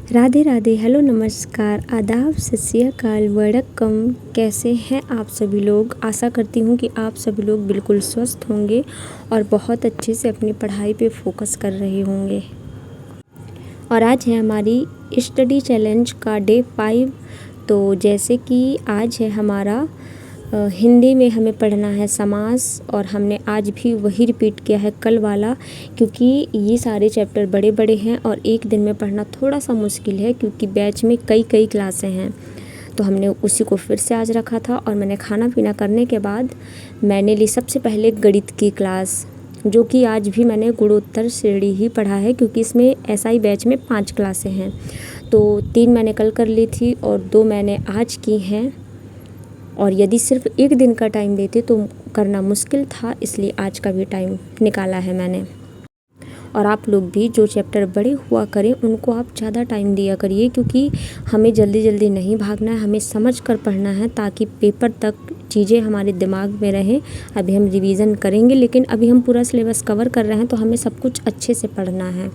Radhe Radhe, hello, नमस्कार, आदाब, सत श्री अकाल, वड़क्कम। कैसे हैं आप सभी लोग। आशा करती हूँ कि आप सभी लोग बिल्कुल स्वस्थ होंगे और बहुत अच्छे से अपनी पढ़ाई पे फोकस कर रहे होंगे। और आज है हमारी स्टडी चैलेंज का डे 5। तो जैसे कि आज है हमारा हिंदी में हमें पढ़ना है समास, और हमने आज भी वही रिपीट किया है कल वाला, क्योंकि ये सारे चैप्टर बड़े बड़े हैं और एक दिन में पढ़ना थोड़ा सा मुश्किल है, क्योंकि बैच में कई क्लासें हैं। तो हमने उसी को फिर से आज रखा था। और मैंने खाना पीना करने के बाद मैंने ली सबसे पहले गणित की क्लास, जो कि आज भी मैंने गुणोत्तर श्रेणी ही पढ़ा है, क्योंकि इसमें SI बैच में 5 क्लासें हैं। तो 3 मैंने कल कर ली थी और 2 मैंने आज की हैं। और यदि सिर्फ एक दिन का टाइम देते तो करना मुश्किल था, इसलिए आज का भी टाइम निकाला है मैंने। और आप लोग भी जो चैप्टर बड़े हुआ करें उनको आप ज़्यादा टाइम दिया करिए, क्योंकि हमें जल्दी जल्दी नहीं भागना है, हमें समझ कर पढ़ना है ताकि पेपर तक चीज़ें हमारे दिमाग में रहें। अभी हम रिवीजन करेंगे, लेकिन अभी हम पूरा सिलेबस कवर कर रहे हैं, तो हमें सब कुछ अच्छे से पढ़ना है।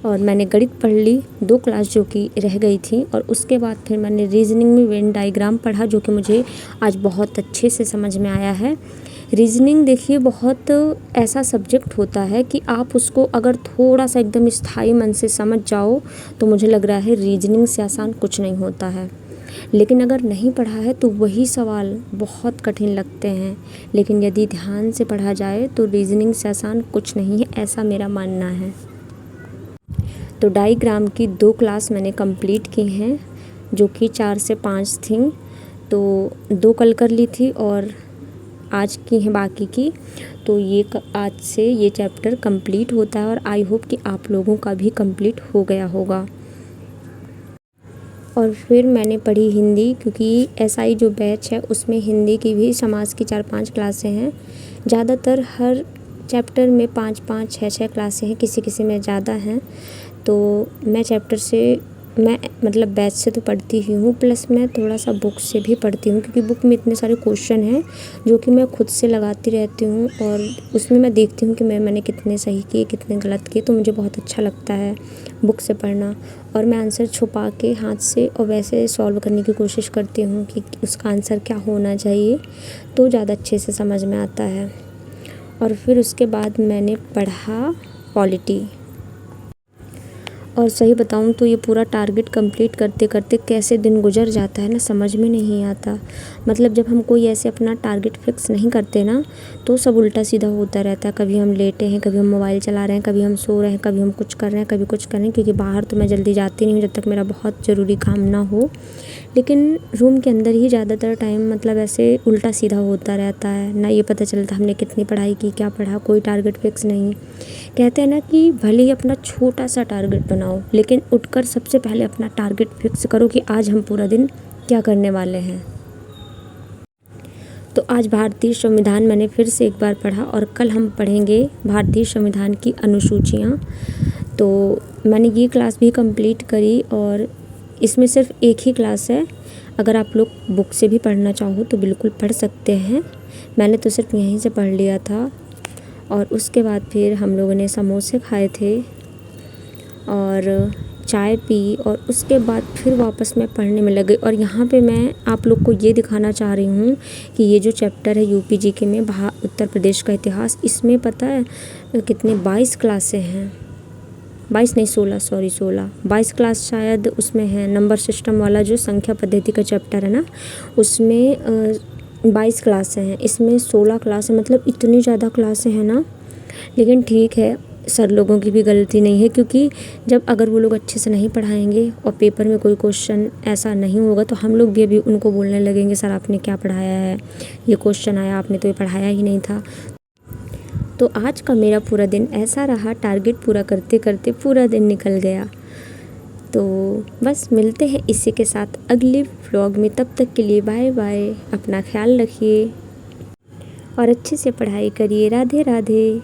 और मैंने गणित पढ़ ली 2 क्लास जो कि रह गई थी, और उसके बाद फिर मैंने रीजनिंग में वेन डायग्राम पढ़ा, जो कि मुझे आज बहुत अच्छे से समझ में आया है। रीजनिंग देखिए बहुत ऐसा सब्जेक्ट होता है कि आप उसको अगर थोड़ा सा एकदम स्थायी मन से समझ जाओ तो मुझे लग रहा है रीजनिंग से आसान कुछ नहीं होता है। लेकिन अगर नहीं पढ़ा है तो वही सवाल बहुत कठिन लगते हैं, लेकिन यदि ध्यान से पढ़ा जाए तो रीजनिंग से आसान कुछ नहीं है, ऐसा मेरा मानना है। तो डायग्राम की 2 क्लास मैंने कंप्लीट की हैं, जो कि 4 से 5 थी। तो 2 कल कर ली थी और आज की हैं बाकी की। तो ये आज से ये चैप्टर कंप्लीट होता है, और आई होप कि आप लोगों का भी कंप्लीट हो गया होगा। और फिर मैंने पढ़ी हिंदी, क्योंकि SI जो बैच है उसमें हिंदी की भी समास की 4-5 क्लासें हैं। ज़्यादातर हर चैप्टर में 5-5, 6-6 क्लासें हैं, किसी किसी में ज़्यादा हैं। तो मैं मतलब बैच से तो पढ़ती ही हूँ, प्लस मैं थोड़ा सा बुक से भी पढ़ती हूँ, क्योंकि बुक में इतने सारे क्वेश्चन हैं जो कि मैं खुद से लगाती रहती हूँ, और उसमें मैं देखती हूँ कि मैंने कितने सही किए कितने गलत किए। तो मुझे बहुत अच्छा लगता है बुक से पढ़ना, और मैं आंसर छुपा के हाथ से और वैसे सॉल्व करने की कोशिश करती हूँ कि उसका आंसर क्या होना चाहिए, तो ज़्यादा अच्छे से समझ में आता है। और फिर उसके बाद मैंने पढ़ा पॉलिटी। और सही बताऊँ तो ये पूरा टारगेट कंप्लीट करते करते कैसे दिन गुजर जाता है ना, समझ में नहीं आता। मतलब जब हम कोई ऐसे अपना टारगेट फिक्स नहीं करते ना, तो सब उल्टा सीधा होता रहता है। कभी हम लेटे हैं, कभी हम मोबाइल चला रहे हैं, कभी हम सो रहे हैं, कभी हम कुछ कर रहे हैं, कभी कुछ कर रहे हैं। क्योंकि बाहर तो मैं जल्दी जाती नहीं हूँ जब तक मेरा बहुत ज़रूरी काम ना हो, लेकिन रूम के अंदर ही ज़्यादातर टाइम मतलब ऐसे उल्टा सीधा होता रहता है ना। ये पता चलता हमने कितनी पढ़ाई की, क्या पढ़ा, कोई टारगेट फिक्स नहीं। कहते हैं ना कि भले ही अपना छोटा सा टारगेट बनाओ, लेकिन उठकर सबसे पहले अपना टारगेट फिक्स करो कि आज हम पूरा दिन क्या करने वाले हैं। तो आज भारतीय संविधान मैंने फिर से एक बार पढ़ा, और कल हम पढ़ेंगे भारतीय संविधान की अनुसूचियाँ। तो मैंने ये क्लास भी कंप्लीट करी, और इसमें सिर्फ एक ही क्लास है। अगर आप लोग बुक से भी पढ़ना चाहो तो बिल्कुल पढ़ सकते हैं। मैंने तो सिर्फ यहीं से पढ़ लिया था। और उसके बाद फिर हम लोगों ने समोसे खाए थे और चाय पी, और उसके बाद फिर वापस मैं पढ़ने में लग गई। और यहाँ पे मैं आप लोग को ये दिखाना चाह रही हूँ कि ये जो चैप्टर है UPGK में उत्तर प्रदेश का इतिहास, इसमें पता है कितने 22 क्लासें हैं। 22 नहीं 16 22 क्लास शायद उसमें है। नंबर सिस्टम वाला जो संख्या पद्धति का चैप्टर है ना, उसमें 22 क्लासें हैं, इसमें 16 क्लासें, मतलब इतनी ज़्यादा क्लासें हैं ना। लेकिन ठीक है, सर लोगों की भी गलती नहीं है, क्योंकि जब अगर वो लोग अच्छे से नहीं पढ़ाएंगे और पेपर में कोई क्वेश्चन ऐसा नहीं होगा, तो हम लोग भी अभी उनको बोलने लगेंगे सर आपने क्या पढ़ाया है, ये क्वेश्चन आया, आपने तो ये पढ़ाया ही नहीं था। तो आज का मेरा पूरा दिन ऐसा रहा, टारगेट पूरा करते करते पूरा दिन निकल गया। तो बस मिलते हैं इसी के साथ अगले व्लॉग में। तब तक के लिए बाय बाय, अपना ख्याल रखिए और अच्छे से पढ़ाई करिए। राधे राधे।